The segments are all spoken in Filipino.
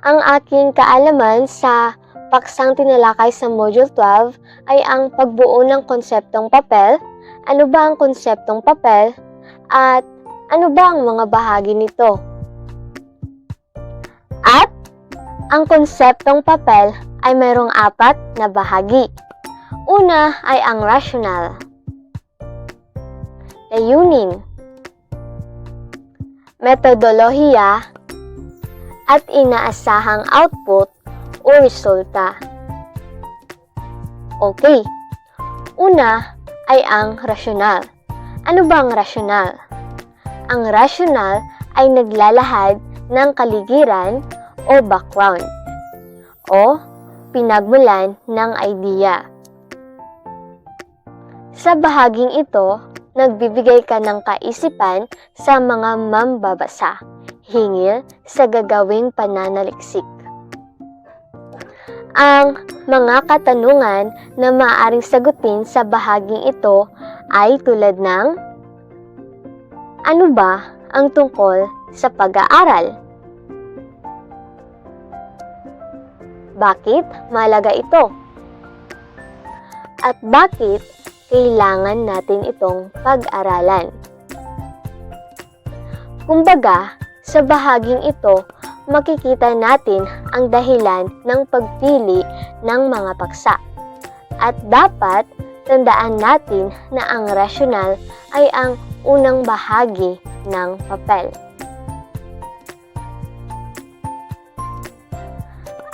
Ang aking kaalaman sa paksang tinalakay sa Module 12 ay ang pagbuo ng konseptong papel, ano ba ang konseptong papel, at ano ba ang mga bahagi nito. At ang konseptong papel ay mayroong 4 na bahagi. Una ay ang rational, layunin, metodolohiya, at inaasahang output o resulta. Okay, una ay ang rasyonal. Ano ba ang rasyonal? Ang rasyonal ay naglalahad ng kaligiran o background o pinagmulan ng idea. Sa bahaging ito, nagbibigay ka ng kaisipan sa mga mambabasa hingil sa gagawing pananaliksik. Ang mga katanungan na maaaring sagutin sa bahaging ito ay tulad ng: ano ba ang tungkol sa pag-aaral? Bakit mahalaga ito? At bakit kailangan natin itong pag-aralan? Kumbaga, sa bahaging ito, makikita natin ang dahilan ng pagpili ng mga paksa. At dapat tandaan natin na ang rasyonal ay ang unang bahagi ng papel.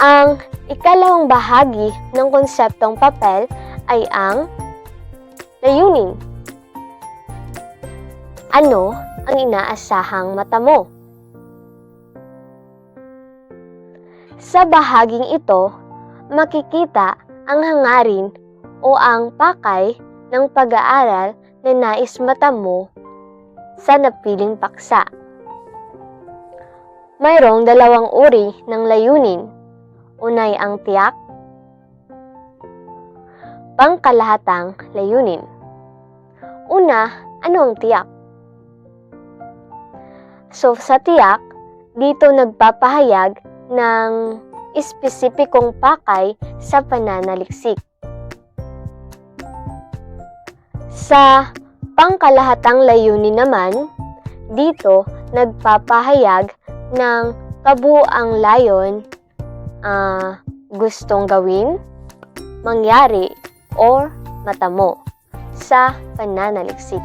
Ang ikalawang bahagi ng konseptong papel ay ang layunin. Ano ang inaasahang mata mo? Sa bahaging ito, makikita ang hangarin o ang pakay ng pag-aaral na nais mata mo sa napiling paksa. Mayroong 2 uri ng layunin. Unay ang tiyak, pangkalahatang layunin. Una, ano ang tiyak? So sa tiyak, dito nagpapahayag ng espesipikong pakay sa pananaliksik. Sa pangkalahatang layunin naman, dito nagpapahayag ng kabuuang layon, gustong gawin, mangyari, or matamo sa pananaliksik.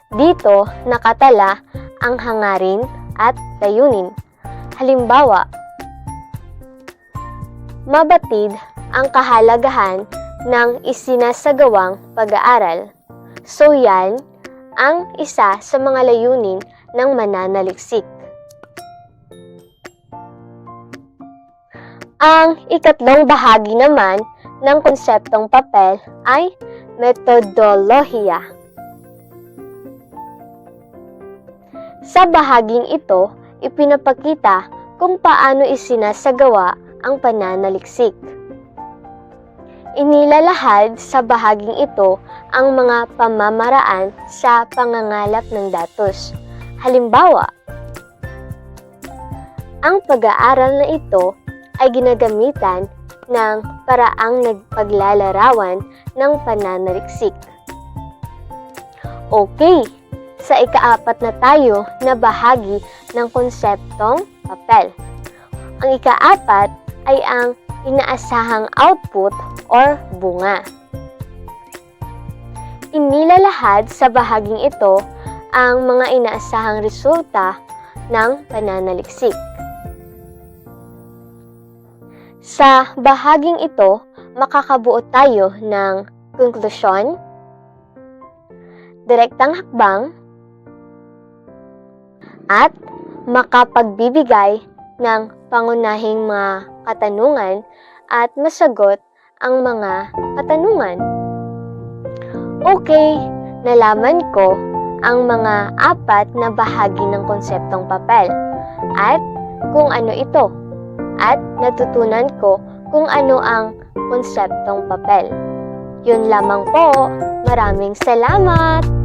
Dito nakatala ang hangarin at layunin. Halimbawa, mabatid ang kahalagahan ng isinasagawang pag-aaral. So yan ang isa sa mga layunin ng mananaliksik. Ang ikatlong bahagi naman ng konseptong papel ay metodolohiya. Sa bahaging ito, ipinapakita kung paano isinasagawa ang pananaliksik. Inilalahad sa bahaging ito ang mga pamamaraan sa pangangalap ng datos. Halimbawa, ang pag-aaral na ito ay ginagamitan ng paraang nagpaglalarawan ng pananaliksik. Okay, sa ika-4 na tayo na bahagi ng konseptong papel. Ang ika-4 ay ang inaasahang output or bunga. Inilalahad sa bahaging ito ang mga inaasahang resulta ng pananaliksik. Sa bahaging ito, makakabuo tayo ng konklusyon, direktang hakbang, at makapagbibigay ng pangunahing mga katanungan at masagot ang mga katanungan. Okay, nalaman ko ang mga 4 na bahagi ng konseptong papel at kung ano ito, at natutunan ko kung ano ang konseptong papel. Yun lamang po. Maraming salamat!